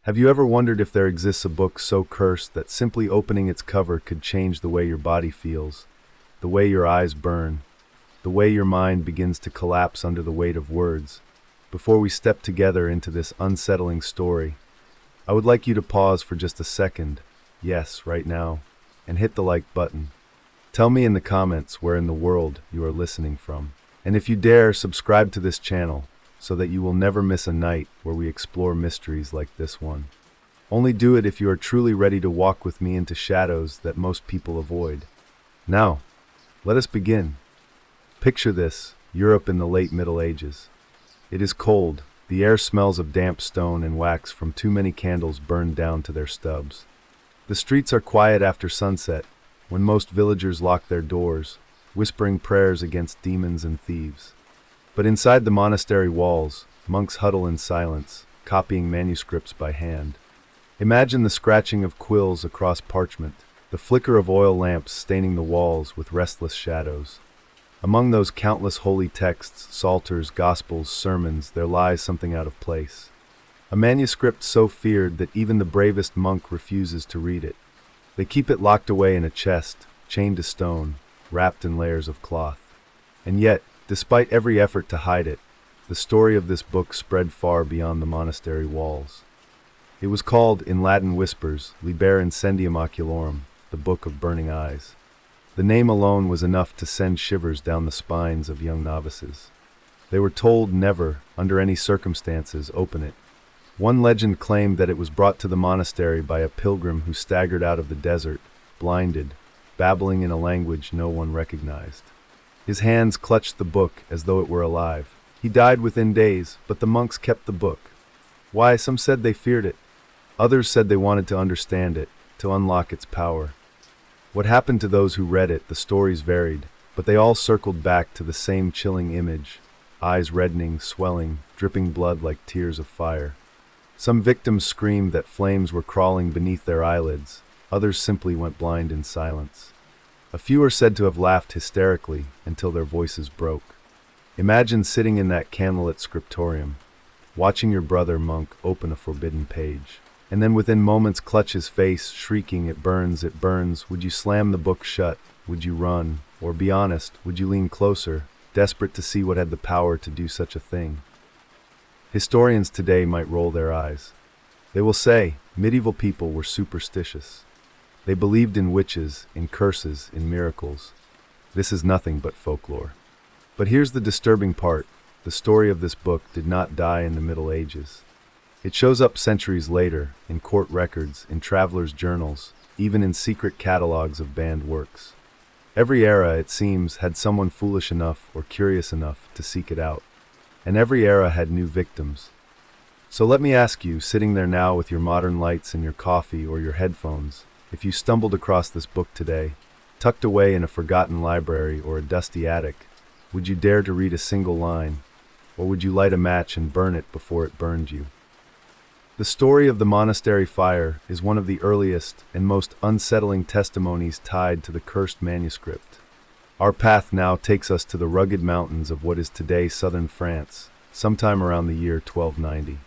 Have you ever wondered if there exists a book so cursed that simply opening its cover could change the way your body feels, the way your eyes burn, the way your mind begins to collapse under the weight of words? Before we step together into this unsettling story, I would like you to pause for just a second, yes, right now, and hit the like button. Tell me in the comments where in the world you are listening from. And if you dare, subscribe to this channel so that you will never miss a night where we explore mysteries like this one. Only do it if you are truly ready to walk with me into shadows that most people avoid. Now, let us begin. Picture this, Europe in the late Middle Ages. It is cold, the air smells of damp stone and wax from too many candles burned down to their stubs. The streets are quiet after sunset, when most villagers lock their doors, whispering prayers against demons and thieves. But inside the monastery walls, monks huddle in silence, copying manuscripts by hand. Imagine the scratching of quills across parchment, the flicker of oil lamps staining the walls with restless shadows. Among those countless holy texts, psalters, gospels, sermons, there lies something out of place. A manuscript so feared that even the bravest monk refuses to read it. They keep it locked away in a chest, chained to stone, wrapped in layers of cloth. And yet, despite every effort to hide it, the story of this book spread far beyond the monastery walls. It was called, in Latin whispers, Liber Incendium Oculorum, the Book of Burning Eyes. The name alone was enough to send shivers down the spines of young novices. They were told never, under any circumstances, open it. One legend claimed that it was brought to the monastery by a pilgrim who staggered out of the desert, blinded, babbling in a language no one recognized. His hands clutched the book as though it were alive. He died within days, but the monks kept the book. Why, some said they feared it. Others said they wanted to understand it, to unlock its power. What happened to those who read it, the stories varied, but they all circled back to the same chilling image, eyes reddening, swelling, dripping blood like tears of fire. Some victims screamed that flames were crawling beneath their eyelids, others simply went blind in silence. A few are said to have laughed hysterically until their voices broke. Imagine sitting in that candlelit scriptorium, watching your brother monk open a forbidden page, and then within moments clutch his face, shrieking, "It burns, it burns." Would you slam the book shut? Would you run? Or be honest, would you lean closer, desperate to see what had the power to do such a thing? Historians today might roll their eyes. They will say, medieval people were superstitious. They believed in witches, in curses, in miracles. This is nothing but folklore. But here's the disturbing part. The story of this book did not die in the Middle Ages. It shows up centuries later, in court records, in travelers' journals, even in secret catalogs of banned works. Every era, it seems, had someone foolish enough or curious enough to seek it out. And every era had new victims. So let me ask you, sitting there now with your modern lights and your coffee or your headphones, if you stumbled across this book today, tucked away in a forgotten library or a dusty attic, would you dare to read a single line, or would you light a match and burn it before it burned you? The story of the monastery fire is one of the earliest and most unsettling testimonies tied to the cursed manuscript. Our path now takes us to the rugged mountains of what is today southern France, sometime around the year 1290.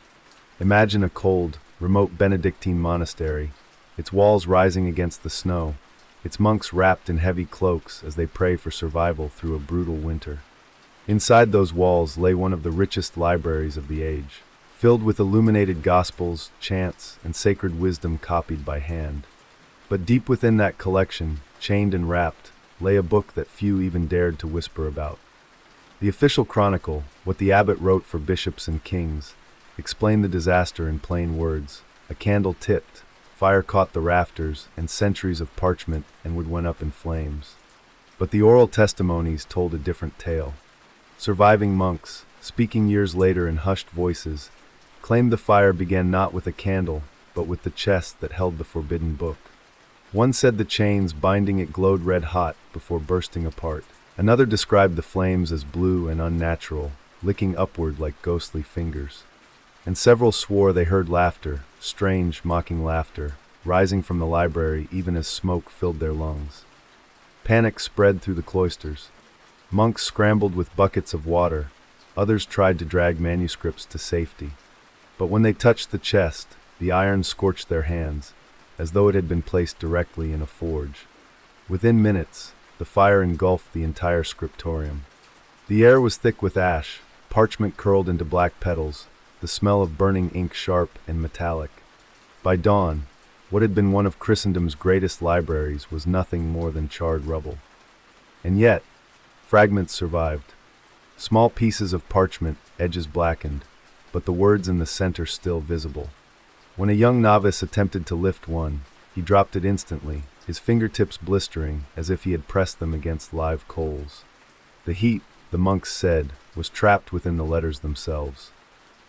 Imagine a cold, remote Benedictine monastery, its walls rising against the snow, its monks wrapped in heavy cloaks as they pray for survival through a brutal winter. Inside those walls lay one of the richest libraries of the age, filled with illuminated gospels, chants, and sacred wisdom copied by hand. But deep within that collection, chained and wrapped, lay a book that few even dared to whisper about. The official chronicle, what the abbot wrote for bishops and kings, explained the disaster in plain words. A candle tipped, fire caught the rafters, and centuries of parchment and wood went up in flames. But the oral testimonies told a different tale. Surviving monks, speaking years later in hushed voices, claimed the fire began not with a candle, but with the chest that held the forbidden book. One said the chains binding it glowed red hot before bursting apart. Another described the flames as blue and unnatural, licking upward like ghostly fingers. And several swore they heard laughter, strange, mocking laughter, rising from the library even as smoke filled their lungs. Panic spread through the cloisters. Monks scrambled with buckets of water. Others tried to drag manuscripts to safety. But when they touched the chest, The iron scorched their hands, as though it had been placed directly in a forge. Within minutes, the fire engulfed the entire scriptorium. The air was thick with ash, parchment curled into black petals, the smell of burning ink sharp and metallic. By dawn, what had been one of Christendom's greatest libraries was nothing more than charred rubble. And yet, fragments survived. Small pieces of parchment, edges blackened, but the words in the center still visible. When a young novice attempted to lift one, he dropped it instantly, his fingertips blistering as if he had pressed them against live coals. The heat, the monks said, was trapped within the letters themselves.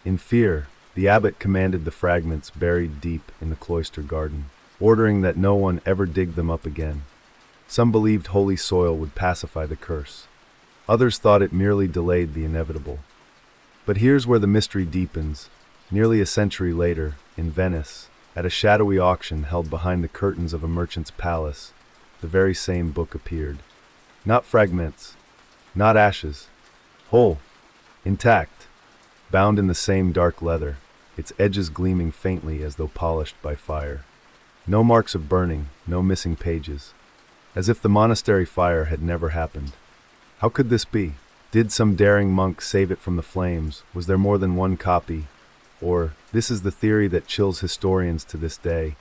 In fear, the abbot commanded the fragments buried deep in the cloister garden, ordering that no one ever dig them up again. Some believed holy soil would pacify the curse. Others thought it merely delayed the inevitable. But here's where the mystery deepens. Nearly a century later, in Venice, at a shadowy auction held behind the curtains of a merchant's palace, the very same book appeared. Not fragments, not ashes, whole, intact, bound in the same dark leather, its edges gleaming faintly as though polished by fire. No marks of burning, no missing pages, as if the monastery fire had never happened. How could this be? Did some daring monk save it from the flames? Was there more than one copy? Or, this is the theory that chills historians to this day,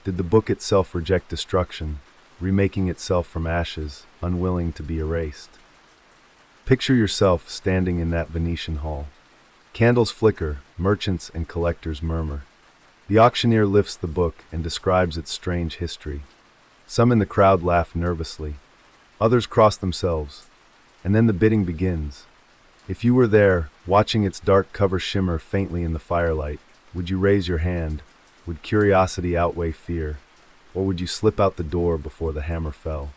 did the book itself reject destruction, remaking itself from ashes, unwilling to be erased? Picture yourself standing in that Venetian hall. Candles flicker, merchants and collectors murmur. The auctioneer lifts the book and describes its strange history. Some in the crowd laugh nervously. Others cross themselves. And then the bidding begins. If you were there, watching its dark cover shimmer faintly in the firelight, would you raise your hand? Would curiosity outweigh fear? Or would you slip out the door before the hammer fell?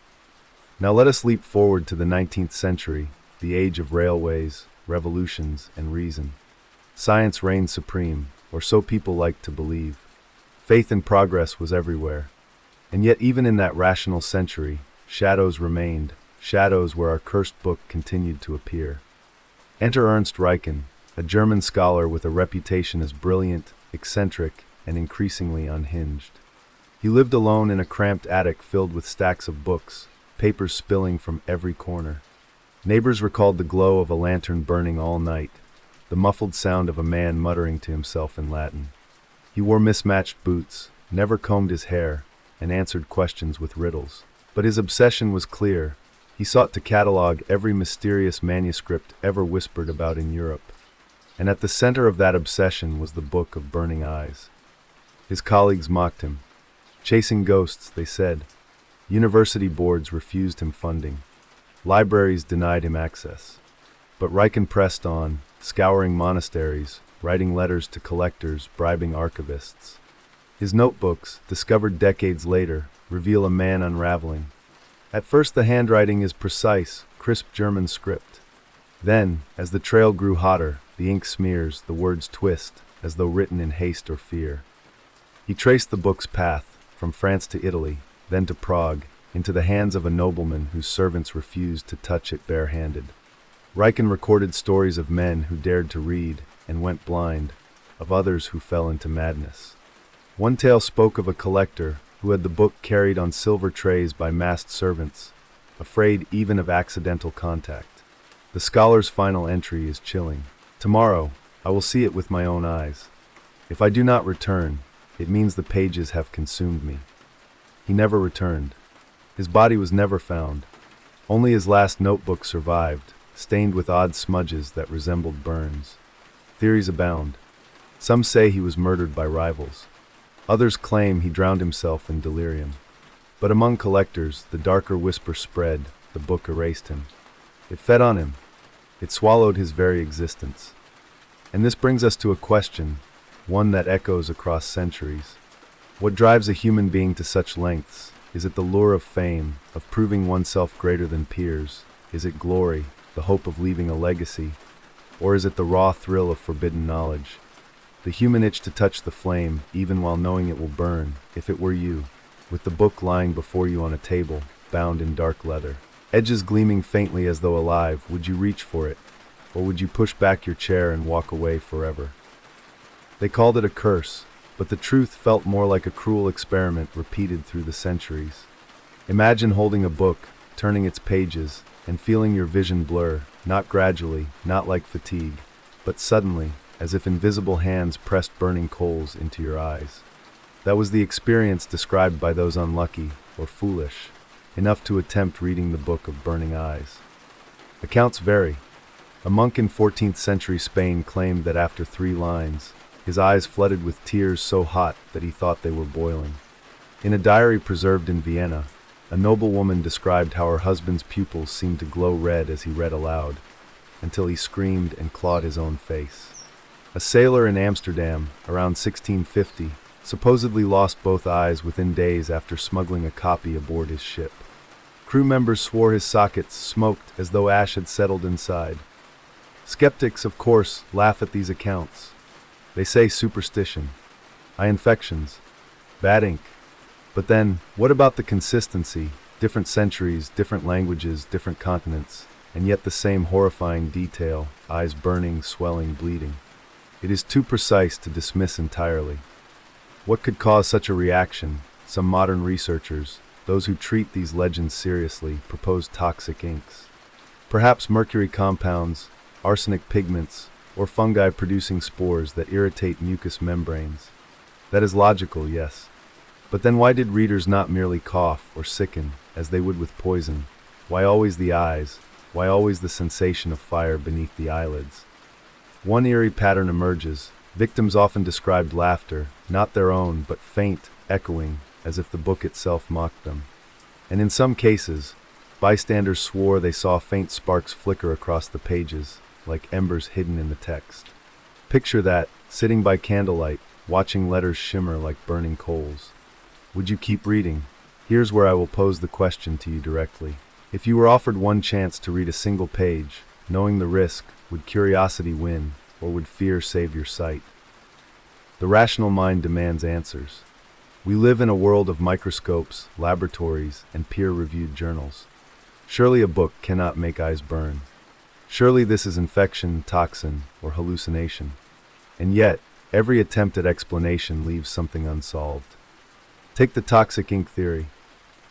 Now let us leap forward to the 19th century, the age of railways, revolutions, and reason. Science reigned supreme, or so people liked to believe. Faith in progress was everywhere. And yet even in that rational century, shadows remained, shadows where our cursed book continued to appear. Enter Ernst Reichen, a German scholar with a reputation as brilliant, eccentric, and increasingly unhinged. He lived alone in a cramped attic filled with stacks of books, papers spilling from every corner. Neighbors recalled the glow of a lantern burning all night, the muffled sound of a man muttering to himself in Latin. He wore mismatched boots, never combed his hair, and answered questions with riddles. But his obsession was clear. He sought to catalog every mysterious manuscript ever whispered about in Europe. And at the center of that obsession was the Book of Burning Eyes. His colleagues mocked him. Chasing ghosts, they said. University boards refused him funding. Libraries denied him access. But Reichen pressed on, scouring monasteries, writing letters to collectors, bribing archivists. His notebooks, discovered decades later, reveal a man unraveling. At first the handwriting is precise, crisp German script. Then, as the trail grew hotter, the ink smears, the words twist, as though written in haste or fear. He traced the book's path, from France to Italy, then to Prague, into the hands of a nobleman whose servants refused to touch it barehanded. Reichen recorded stories of men who dared to read and went blind, of others who fell into madness. One tale spoke of a collector who had the book carried on silver trays by masked servants, afraid even of accidental contact. The scholar's final entry is chilling. Tomorrow, I will see it with my own eyes. If I do not return, it means the pages have consumed me. He never returned. His body was never found. Only his last notebook survived, stained with odd smudges that resembled burns. Theories abound. Some say he was murdered by rivals. Others claim he drowned himself in delirium. But among collectors, the darker whisper spread, the book erased him. It fed on him. It swallowed his very existence. And this brings us to a question, one that echoes across centuries. What drives a human being to such lengths? Is it the lure of fame, of proving oneself greater than peers? Is it glory, the hope of leaving a legacy? Or is it the raw thrill of forbidden knowledge? The human itch to touch the flame, even while knowing it will burn, if it were you, with the book lying before you on a table, bound in dark leather. Edges gleaming faintly as though alive, would you reach for it? Or would you push back your chair and walk away forever? They called it a curse, but the truth felt more like a cruel experiment repeated through the centuries. Imagine holding a book, turning its pages, and feeling your vision blur, not gradually, not like fatigue, but suddenly, as if invisible hands pressed burning coals into your eyes. That was the experience described by those unlucky, or foolish, enough to attempt reading the Book of Burning Eyes. Accounts vary. A monk in 14th century Spain claimed that after 3 lines, his eyes flooded with tears so hot that he thought they were boiling. In a diary preserved in Vienna, a noblewoman described how her husband's pupils seemed to glow red as he read aloud, until he screamed and clawed his own face. A sailor in Amsterdam, around 1650, supposedly lost both eyes within days after smuggling a copy aboard his ship. Crew members swore his sockets smoked as though ash had settled inside. Skeptics, of course, laugh at these accounts. They say superstition, eye infections, bad ink. But then, what about the consistency? Different centuries, different languages, different continents, and yet the same horrifying detail, eyes burning, swelling, bleeding. It is too precise to dismiss entirely. What could cause such a reaction? Some modern researchers, those who treat these legends seriously, propose toxic inks. Perhaps mercury compounds, arsenic pigments, or fungi producing spores that irritate mucous membranes. That is logical, yes. But then why did readers not merely cough or sicken, as they would with poison? Why always the eyes? Why always the sensation of fire beneath the eyelids? One eerie pattern emerges. Victims often described laughter, not their own, but faint, echoing, as if the book itself mocked them. And in some cases, bystanders swore they saw faint sparks flicker across the pages, like embers hidden in the text. Picture that, sitting by candlelight, watching letters shimmer like burning coals. Would you keep reading? Here's where I will pose the question to you directly. If you were offered one chance to read a single page, knowing the risk, would curiosity win, or would fear save your sight? The rational mind demands answers. We live in a world of microscopes, laboratories, and peer-reviewed journals. Surely a book cannot make eyes burn. Surely this is infection, toxin, or hallucination. And yet, every attempt at explanation leaves something unsolved. Take the toxic ink theory.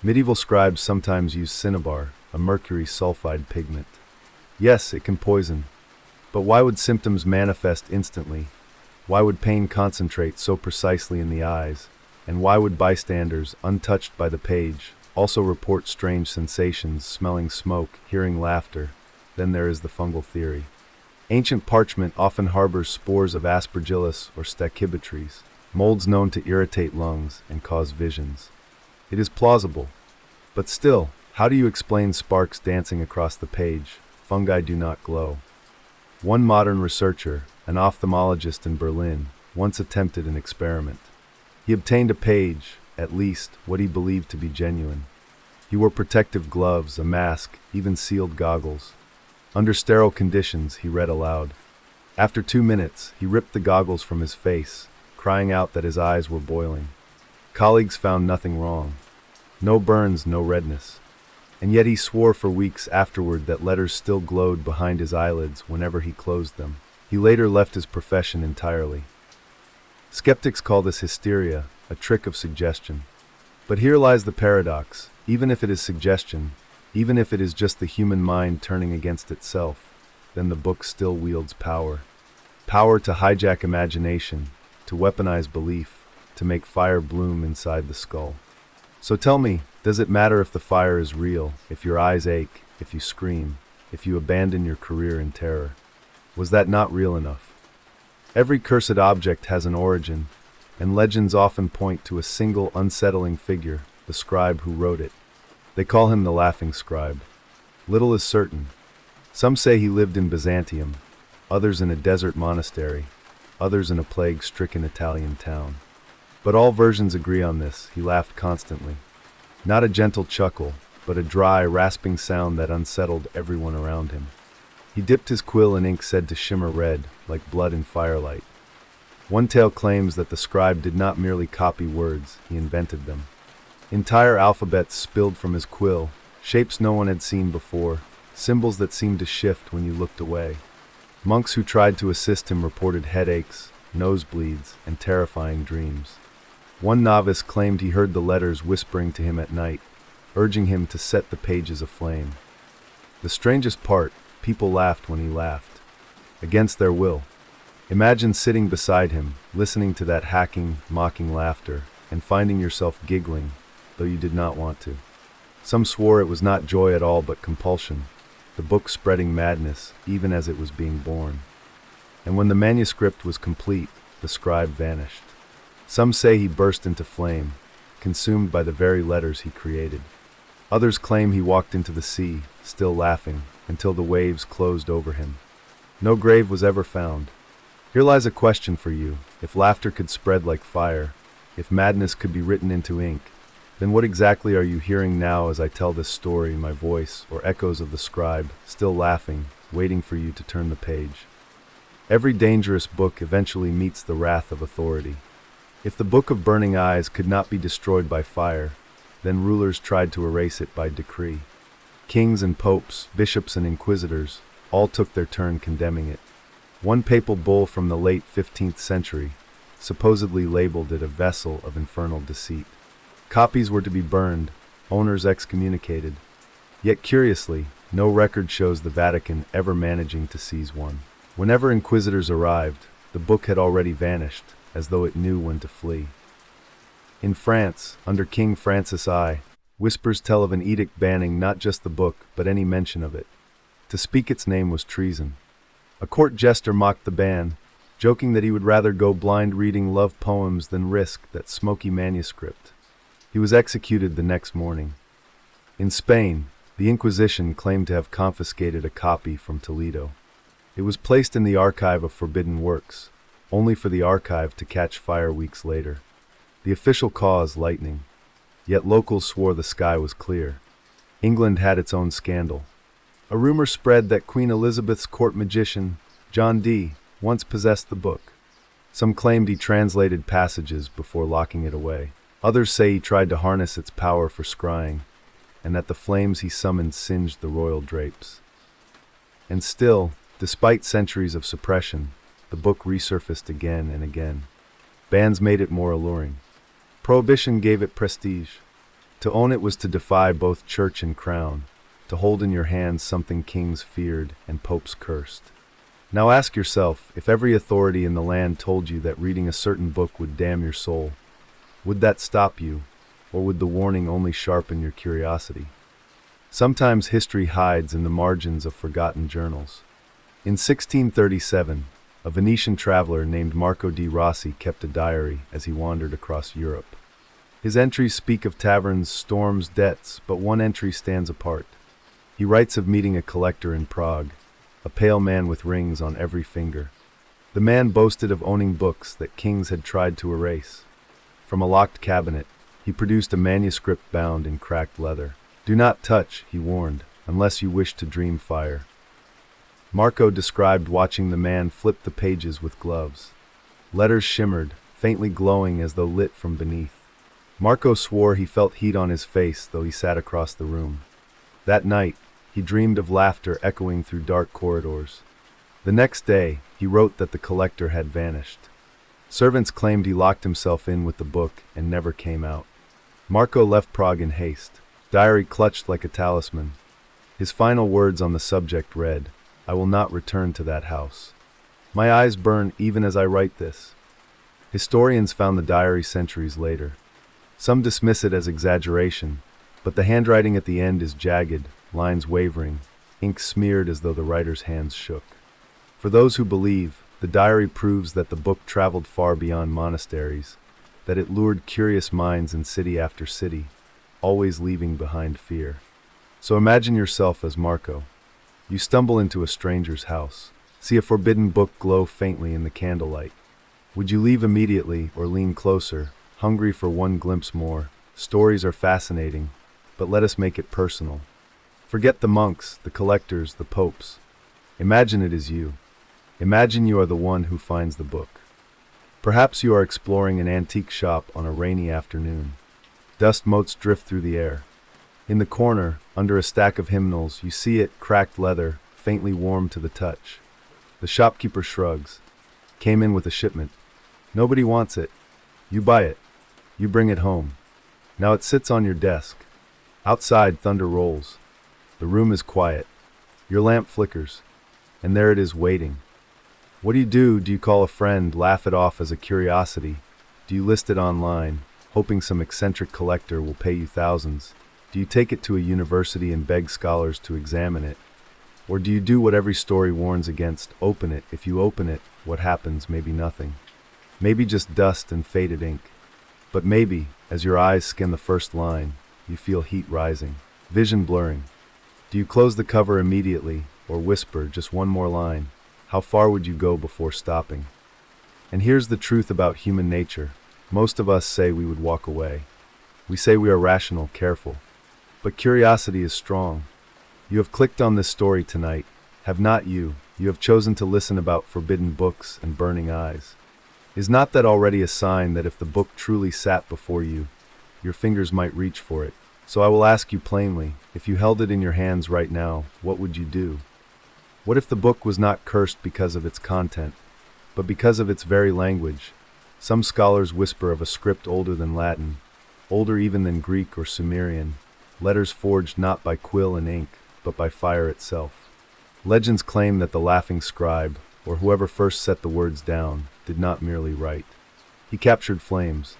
Medieval scribes sometimes used cinnabar, a mercury sulfide pigment. Yes, it can poison. But why would symptoms manifest instantly? Why would pain concentrate so precisely in the eyes? And why would bystanders, untouched by the page, also report strange sensations, smelling smoke, hearing laughter? Then there is the fungal theory. Ancient parchment often harbors spores of aspergillus or stachybotrys, molds known to irritate lungs and cause visions. It is plausible. But still, how do you explain sparks dancing across the page? Fungi do not glow. One modern researcher, an ophthalmologist in Berlin, once attempted an experiment. He obtained a page, at least, what he believed to be genuine. He wore protective gloves, a mask, even sealed goggles. Under sterile conditions, he read aloud. After 2 minutes, he ripped the goggles from his face, crying out that his eyes were boiling. Colleagues found nothing wrong. No burns, no redness. And yet he swore for weeks afterward that letters still glowed behind his eyelids whenever he closed them. He later left his profession entirely. Skeptics call this hysteria, a trick of suggestion. But here lies the paradox. Even if it is suggestion, even if it is just the human mind turning against itself, then the book still wields power. Power to hijack imagination, to weaponize belief, to make fire bloom inside the skull. So tell me, does it matter if the fire is real, if your eyes ache, if you scream, if you abandon your career in terror? Was that not real enough? Every cursed object has an origin, and legends often point to a single unsettling figure, the scribe who wrote it. They call him the laughing scribe. Little is certain. Some say he lived in Byzantium, others in a desert monastery, others in a plague-stricken Italian town. But all versions agree on this: he laughed constantly. Not a gentle chuckle, but a dry, rasping sound that unsettled everyone around him. He dipped his quill in ink said to shimmer red, like blood in firelight. One tale claims that the scribe did not merely copy words, he invented them. Entire alphabets spilled from his quill, shapes no one had seen before, symbols that seemed to shift when you looked away. Monks who tried to assist him reported headaches, nosebleeds, and terrifying dreams. One novice claimed he heard the letters whispering to him at night, urging him to set the pages aflame. The strangest part, people laughed when he laughed, against their will. Imagine sitting beside him, listening to that hacking, mocking laughter, and finding yourself giggling, though you did not want to. Some swore it was not joy at all but compulsion, the book spreading madness even as it was being born. And when the manuscript was complete, the scribe vanished. Some say he burst into flame, consumed by the very letters he created. Others claim he walked into the sea, still laughing, until the waves closed over him. No grave was ever found. Here lies a question for you. If laughter could spread like fire, if madness could be written into ink, then what exactly are you hearing now as I tell this story, my voice, or echoes of the scribe, still laughing, waiting for you to turn the page? Every dangerous book eventually meets the wrath of authority. If the book of burning eyes could not be destroyed by fire, then rulers tried to erase it by decree. Kings and popes, bishops and inquisitors, all took their turn condemning it. One papal bull from the late 15th century supposedly labeled it a vessel of infernal deceit. Copies were to be burned, owners excommunicated. Yet curiously, no record shows the Vatican ever managing to seize one. Whenever inquisitors arrived, the book had already vanished, as though it knew when to flee. In France, under King Francis I, whispers tell of an edict banning not just the book, but any mention of it. To speak its name was treason. A court jester mocked the ban, joking that he would rather go blind reading love poems than risk that smoky manuscript. He was executed the next morning. In Spain, the Inquisition claimed to have confiscated a copy from Toledo. It was placed in the archive of forbidden works, only for the archive to catch fire weeks later. The official cause, lightning. Yet locals swore the sky was clear. England had its own scandal. A rumor spread that Queen Elizabeth's court magician, John Dee, once possessed the book. Some claimed he translated passages before locking it away. Others say he tried to harness its power for scrying, and that the flames he summoned singed the royal drapes. And still, despite centuries of suppression, the book resurfaced again and again. Bans made it more alluring. Prohibition gave it prestige. To own it was to defy both church and crown, to hold in your hands something kings feared and popes cursed. Now ask yourself, if every authority in the land told you that reading a certain book would damn your soul, would that stop you, or would the warning only sharpen your curiosity? Sometimes history hides in the margins of forgotten journals. In 1637, a Venetian traveler named Marco di Rossi kept a diary as he wandered across Europe. His entries speak of taverns, storms, debts, but one entry stands apart. He writes of meeting a collector in Prague, a pale man with rings on every finger. The man boasted of owning books that kings had tried to erase. From a locked cabinet, he produced a manuscript bound in cracked leather. "Do not touch," he warned, "unless you wish to dream fire." Marco described watching the man flip the pages with gloves. Letters shimmered, faintly glowing as though lit from beneath. Marco swore he felt heat on his face though he sat across the room. That night, he dreamed of laughter echoing through dark corridors. The next day, he wrote that the collector had vanished. Servants claimed he locked himself in with the book and never came out. Marco left Prague in haste, diary clutched like a talisman. His final words on the subject read, "I will not return to that house. My eyes burn even as I write this." Historians found the diary centuries later. Some dismiss it as exaggeration, but the handwriting at the end is jagged, lines wavering, ink smeared as though the writer's hands shook. For those who believe, the diary proves that the book traveled far beyond monasteries, that it lured curious minds in city after city, always leaving behind fear. So imagine yourself as Marco. You stumble into a stranger's house, see a forbidden book glow faintly in the candlelight. Would you leave immediately or lean closer, hungry for one glimpse more? Stories are fascinating, but let us make it personal. Forget the monks, the collectors, the popes. Imagine it is you. Imagine you are the one who finds the book. Perhaps you are exploring an antique shop on a rainy afternoon. Dust motes drift through the air. In the corner, under a stack of hymnals, you see it, cracked leather, faintly warm to the touch. The shopkeeper shrugs. "Came in with a shipment. Nobody wants it. You buy it. You bring it home. Now it sits on your desk. Outside, thunder rolls. The room is quiet. Your lamp flickers. And there it is waiting. What do? Do you call a friend, laugh it off as a curiosity? Do you list it online, hoping some eccentric collector will pay you thousands? Do you take it to a university and beg scholars to examine it? Or do you do what every story warns against, open it? If you open it, what happens? Maybe nothing. Maybe just dust and faded ink. But maybe, as your eyes skim the first line, you feel heat rising, vision blurring. Do you close the cover immediately, or whisper just one more line? How far would you go before stopping? And here's the truth about human nature. Most of us say we would walk away. We say we are rational, careful. But curiosity is strong. You have clicked on this story tonight, have not you? You have chosen to listen about forbidden books and burning eyes. Is not that already a sign that if the book truly sat before you, your fingers might reach for it? So I will ask you plainly, if you held it in your hands right now, what would you do? What if the book was not cursed because of its content, but because of its very language? Some scholars whisper of a script older than Latin, older even than Greek or Sumerian, letters forged not by quill and ink, but by fire itself. Legends claim that the laughing scribe, or whoever first set the words down, did not merely write. He captured flames.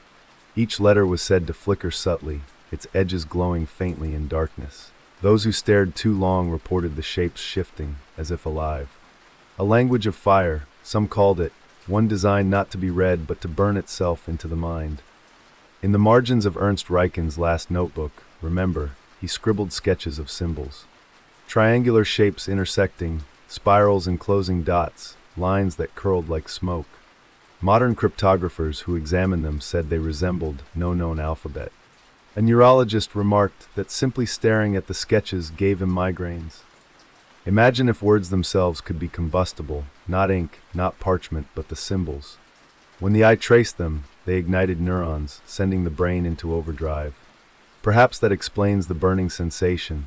Each letter was said to flicker subtly, its edges glowing faintly in darkness. Those who stared too long reported the shapes shifting, as if alive. A language of fire, some called it, one designed not to be read but to burn itself into the mind. In the margins of Ernst Reichen's last notebook, remember, he scribbled sketches of symbols. Triangular shapes intersecting, spirals enclosing dots, lines that curled like smoke. Modern cryptographers who examined them said they resembled no known alphabet. A neurologist remarked that simply staring at the sketches gave him migraines. Imagine if words themselves could be combustible, not ink, not parchment, but the symbols. When the eye traced them, they ignited neurons, sending the brain into overdrive. Perhaps that explains the burning sensation,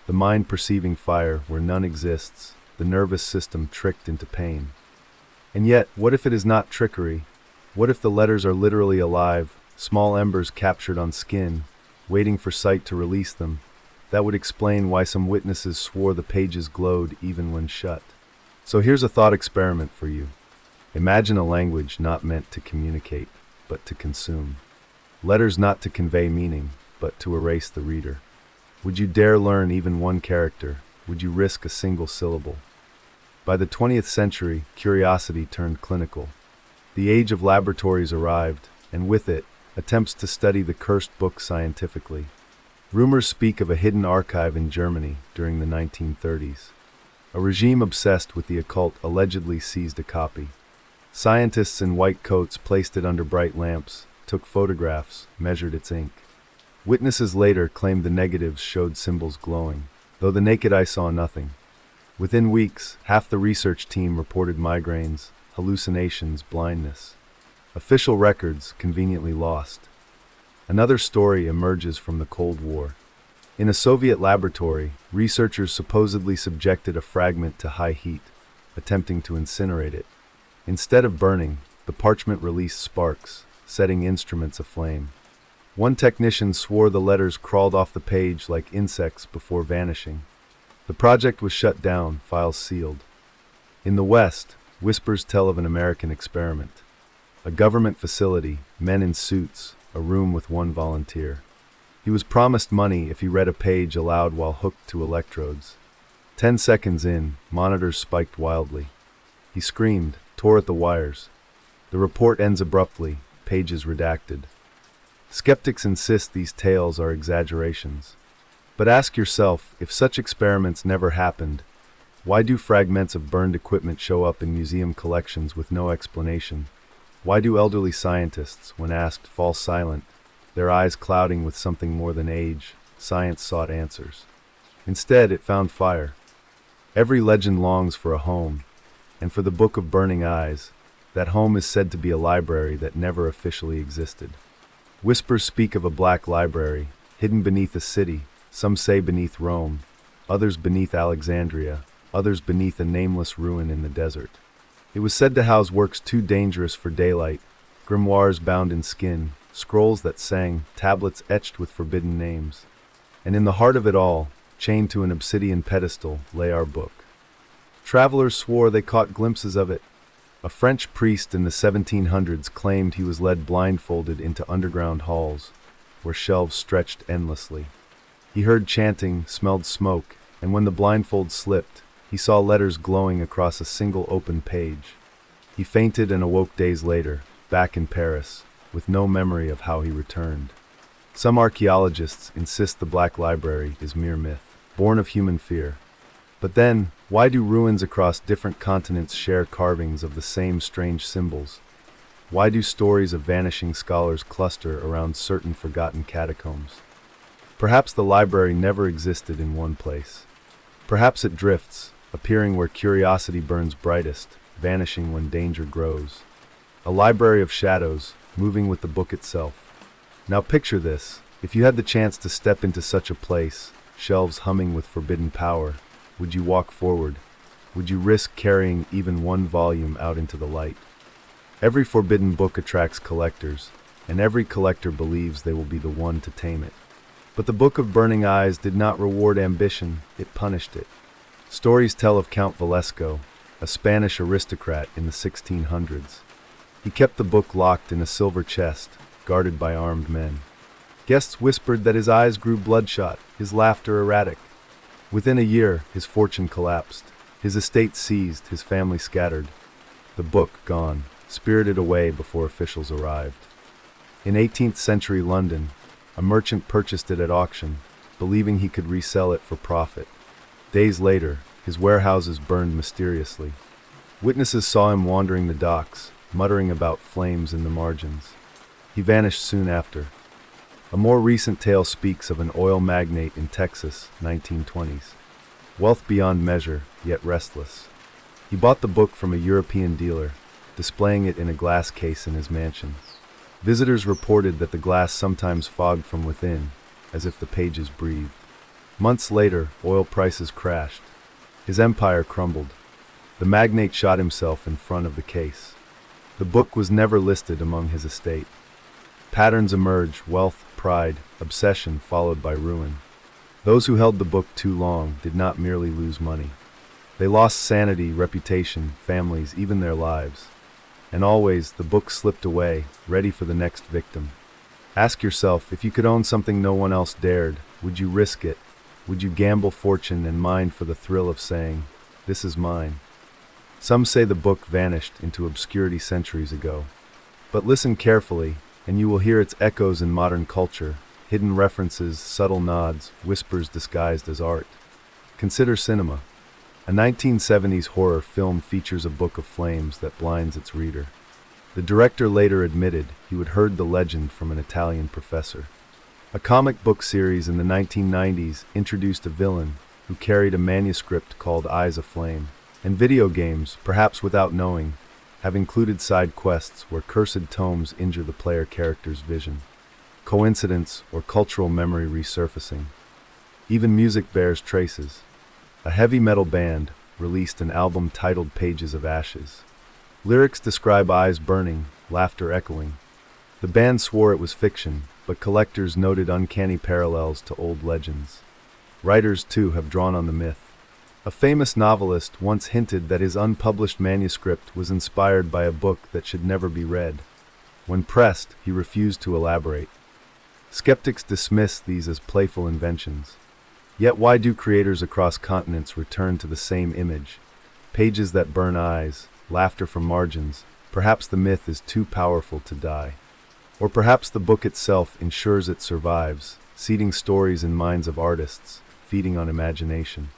the mind perceiving fire where none exists, the nervous system tricked into pain. And yet, what if it is not trickery? What if the letters are literally alive, small embers captured on skin, waiting for sight to release them? That would explain why some witnesses swore the pages glowed even when shut. So here's a thought experiment for you. Imagine a language not meant to communicate, but to consume. Letters not to convey meaning, but to erase the reader. Would you dare learn even one character? Would you risk a single syllable? By the 20th century, curiosity turned clinical. The age of laboratories arrived, and with it, attempts to study the cursed book scientifically. Rumors speak of a hidden archive in Germany during the 1930s. A regime obsessed with the occult allegedly seized a copy. Scientists in white coats placed it under bright lamps, took photographs, measured its ink. Witnesses later claimed the negatives showed symbols glowing, though the naked eye saw nothing. Within weeks, half the research team reported migraines, hallucinations, blindness. Official records conveniently lost. Another story emerges from the Cold War. In a Soviet laboratory, researchers supposedly subjected a fragment to high heat, attempting to incinerate it. Instead of burning, the parchment released sparks, setting instruments aflame. One technician swore the letters crawled off the page like insects before vanishing. The project was shut down, files sealed. In the West, whispers tell of an American experiment. A government facility, men in suits, a room with one volunteer. He was promised money if he read a page aloud while hooked to electrodes. 10 seconds in, monitors spiked wildly. He screamed, tore at the wires. The report ends abruptly, pages redacted. Skeptics insist these tales are exaggerations. But ask yourself, if such experiments never happened, why do fragments of burned equipment show up in museum collections with no explanation? Why do elderly scientists, when asked, fall silent, their eyes clouding with something more than age? Science sought answers. Instead, it found fire. Every legend longs for a home, and for the Book of Burning Eyes, that home is said to be a library that never officially existed. Whispers speak of a black library, hidden beneath a city, some say beneath Rome, others beneath Alexandria, others beneath a nameless ruin in the desert. It was said to house works too dangerous for daylight, grimoires bound in skin, scrolls that sang, tablets etched with forbidden names. And in the heart of it all, chained to an obsidian pedestal, lay our book. Travelers swore they caught glimpses of it. A French priest in the 1700s claimed he was led blindfolded into underground halls, where shelves stretched endlessly. He heard chanting, smelled smoke, and when the blindfold slipped, he saw letters glowing across a single open page. He fainted and awoke days later, back in Paris, with no memory of how he returned. Some archaeologists insist the Black Library is mere myth, born of human fear. But then, why do ruins across different continents share carvings of the same strange symbols? Why do stories of vanishing scholars cluster around certain forgotten catacombs? Perhaps the library never existed in one place. Perhaps it drifts, appearing where curiosity burns brightest, vanishing when danger grows. A library of shadows, moving with the book itself. Now picture this: if you had the chance to step into such a place, shelves humming with forbidden power, would you walk forward? Would you risk carrying even one volume out into the light? Every forbidden book attracts collectors, and every collector believes they will be the one to tame it. But the Book of Burning Eyes did not reward ambition, it punished it. Stories tell of Count Velasco, a Spanish aristocrat in the 1600s. He kept the book locked in a silver chest, guarded by armed men. Guests whispered that his eyes grew bloodshot, his laughter erratic. Within a year, his fortune collapsed, his estate seized, his family scattered. The book gone, spirited away before officials arrived. In 18th century London, a merchant purchased it at auction, believing he could resell it for profit. Days later, his warehouses burned mysteriously. Witnesses saw him wandering the docks, muttering about flames in the margins. He vanished soon after. A more recent tale speaks of an oil magnate in Texas, 1920s. Wealth beyond measure, yet restless. He bought the book from a European dealer, displaying it in a glass case in his mansion. Visitors reported that the glass sometimes fogged from within, as if the pages breathed. Months later, oil prices crashed. His empire crumbled. The magnate shot himself in front of the case. The book was never listed among his estate. Patterns emerged: wealth, pride, obsession followed by ruin. Those who held the book too long did not merely lose money. They lost sanity, reputation, families, even their lives. And always, the book slipped away, ready for the next victim. Ask yourself, if you could own something no one else dared, would you risk it? Would you gamble fortune and mind for the thrill of saying, "This is mine"? Some say the book vanished into obscurity centuries ago. But listen carefully, and you will hear its echoes in modern culture, hidden references, subtle nods, whispers disguised as art. Consider cinema. A 1970s horror film features a book of flames that blinds its reader. The director later admitted he had heard the legend from an Italian professor. A comic book series in the 1990s introduced a villain who carried a manuscript called Eyes Aflame. And video games, perhaps without knowing, have included side quests where cursed tomes injure the player character's vision. Coincidence or cultural memory resurfacing. Even music bears traces. A heavy metal band released an album titled Pages of Ashes. Lyrics describe eyes burning, laughter echoing. The band swore it was fiction, but collectors noted uncanny parallels to old legends. Writers, too, have drawn on the myth. A famous novelist once hinted that his unpublished manuscript was inspired by a book that should never be read. When pressed, he refused to elaborate. Skeptics dismiss these as playful inventions. Yet why do creators across continents return to the same image? Pages that burn eyes, laughter from margins. Perhaps the myth is too powerful to die. Or perhaps the book itself ensures it survives, seeding stories in minds of artists, feeding on imagination.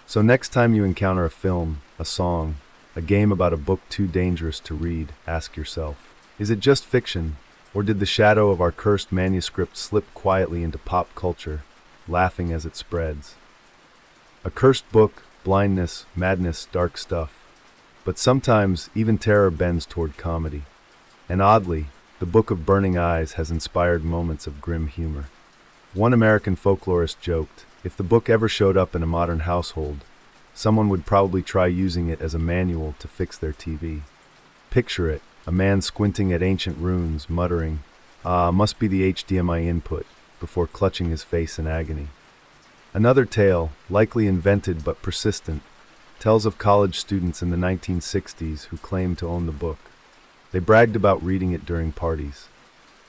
So next time you encounter a film, a song, a game about a book too dangerous to read, ask yourself, is it just fiction, or did the shadow of our cursed manuscript slip quietly into pop culture, laughing as it spreads? A cursed book, blindness, madness, dark stuff. But sometimes, even terror bends toward comedy. And oddly, the Book of Burning Eyes has inspired moments of grim humor. One American folklorist joked, if the book ever showed up in a modern household, someone would probably try using it as a manual to fix their TV. Picture it, A man squinting at ancient runes, muttering, "Ah, must be the HDMI input," before clutching his face in agony. Another tale, likely invented but persistent, tells of college students in the 1960s who claimed to own the book. They bragged about reading it during parties.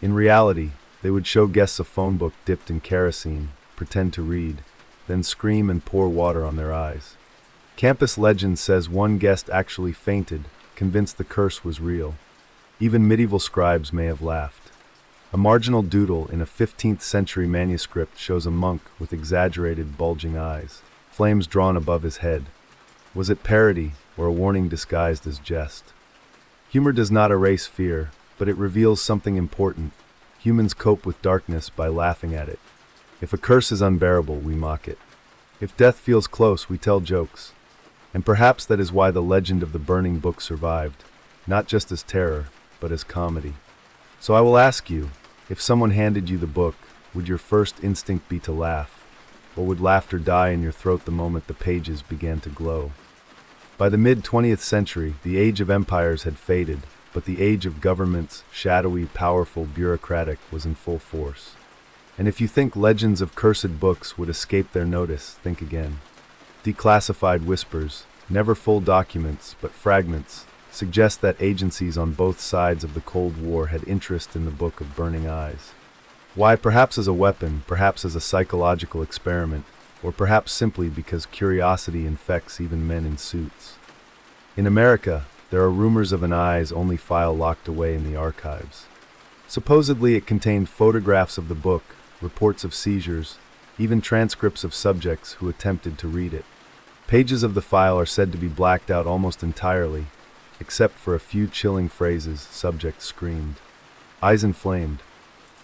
In reality, they would show guests a phone book dipped in kerosene, pretend to read, then scream and pour water on their eyes. Campus legend says one guest actually fainted, convinced the curse was real. Even medieval scribes may have laughed. A marginal doodle in a 15th century manuscript shows a monk with exaggerated, bulging eyes, flames drawn above his head. Was it parody or a warning disguised as jest? Humor does not erase fear, but it reveals something important. Humans cope with darkness by laughing at it. If a curse is unbearable, we mock it. If death feels close, we tell jokes. And perhaps that is why the legend of the burning book survived, not just as terror, but as comedy. So I will ask you, if someone handed you the book, would your first instinct be to laugh? Or would laughter die in your throat the moment the pages began to glow? By the mid-20th century, the age of empires had faded, but the age of governments, shadowy, powerful, bureaucratic, was in full force. And if you think legends of cursed books would escape their notice, think again. Declassified whispers, never full documents, but fragments, suggest that agencies on both sides of the Cold War had interest in the Book of Burning Eyes. Why? Perhaps as a weapon, perhaps as a psychological experiment, or perhaps simply because curiosity infects even men in suits. In America, there are rumors of an eyes-only file locked away in the archives. Supposedly it contained photographs of the book, reports of seizures, even transcripts of subjects who attempted to read it. Pages of the file are said to be blacked out almost entirely, except for a few chilling phrases. Subject screamed. Eyes inflamed.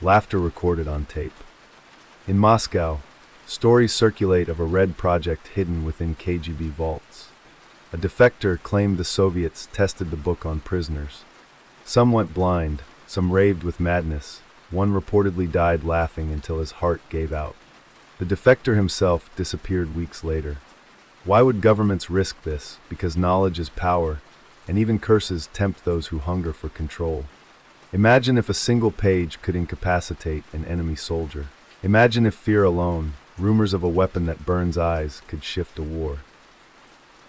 Laughter recorded on tape. In Moscow, stories circulate of a red project hidden within KGB vaults. A defector claimed the Soviets tested the book on prisoners. Some went blind, some raved with madness, one reportedly died laughing until his heart gave out. The defector himself disappeared weeks later. Why would governments risk this? Because knowledge is power, and even curses tempt those who hunger for control. Imagine if a single page could incapacitate an enemy soldier. Imagine if fear alone, rumors of a weapon that burns eyes, could shift a war.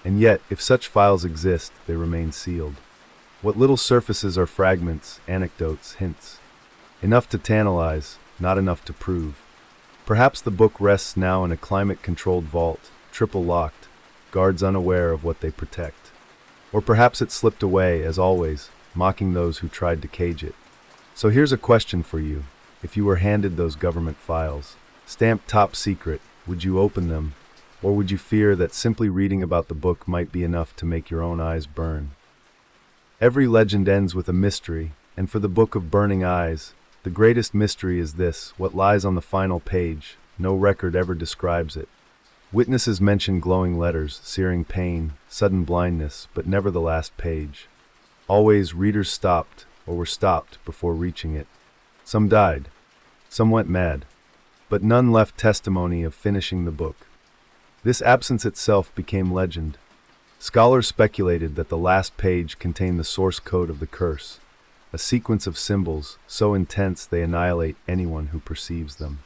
And yet, if such files exist, they remain sealed. What little surfaces are fragments, anecdotes, hints. Enough to tantalize, not enough to prove. Perhaps the book rests now in a climate-controlled vault, triple-locked, guards unaware of what they protect. Or perhaps it slipped away, as always, mocking those who tried to cage it. So here's a question for you. If you were handed those government files, stamped top secret, would you open them? Or would you fear that simply reading about the book might be enough to make your own eyes burn? Every legend ends with a mystery, and for the Book of Burning Eyes, the greatest mystery is this: what lies on the final page. No record ever describes it. Witnesses mention glowing letters, searing pain, sudden blindness, but never the last page. Always readers stopped, or were stopped, before reaching it. Some died. Some went mad. But none left testimony of finishing the book. This absence itself became legend. Scholars speculated that the last page contained the source code of the curse, a sequence of symbols so intense they annihilate anyone who perceives them.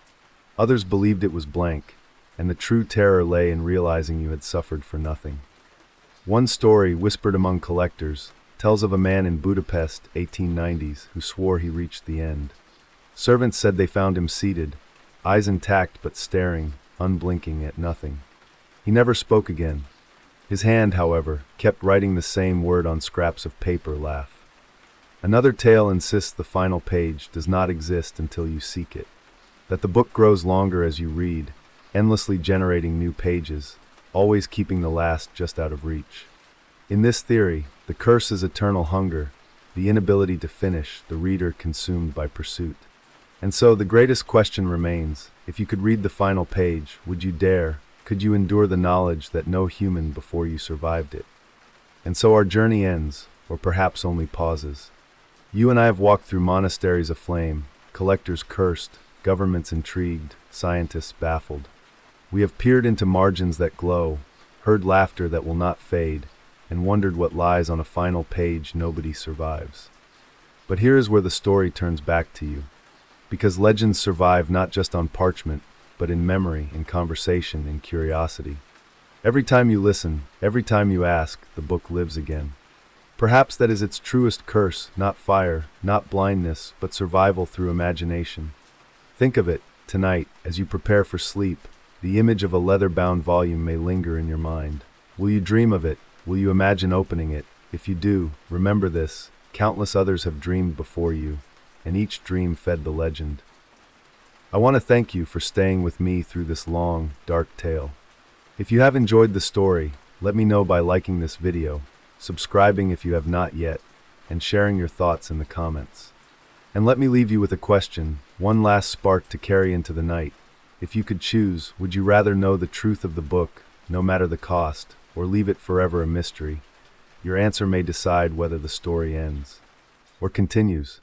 Others believed it was blank, and the true terror lay in realizing you had suffered for nothing. One story, whispered among collectors, tells of a man in Budapest, 1890s, who swore he reached the end. Servants said they found him seated, eyes intact but staring, unblinking, at nothing. He never spoke again. His hand, however, kept writing the same word on scraps of paper: laugh. Another tale insists the final page does not exist until you seek it, that the book grows longer as you read, endlessly generating new pages, always keeping the last just out of reach. In this theory, the curse is eternal hunger, the inability to finish, the reader consumed by pursuit. And so the greatest question remains: if you could read the final page, would you dare? Could you endure the knowledge that no human before you survived it? And so our journey ends, or perhaps only pauses. You and I have walked through monasteries aflame, collectors cursed, governments intrigued, scientists baffled. We have peered into margins that glow, heard laughter that will not fade, and wondered what lies on a final page nobody survives. But here is where the story turns back to you. Because legends survive not just on parchment, but in memory, in conversation, in curiosity. Every time you listen, every time you ask, the book lives again. Perhaps that is its truest curse, not fire, not blindness, but survival through imagination. Think of it, tonight, as you prepare for sleep. The image of a leather-bound volume may linger in your mind. Will you dream of it? Will you imagine opening it? If you do, remember this: countless others have dreamed before you, and each dream fed the legend. I want to thank you for staying with me through this long, dark tale. If you have enjoyed the story, let me know by liking this video, subscribing if you have not yet, and sharing your thoughts in the comments. And let me leave you with a question, one last spark to carry into the night. If you could choose, would you rather know the truth of the book, no matter the cost, or leave it forever a mystery? Your answer may decide whether the story ends or continues.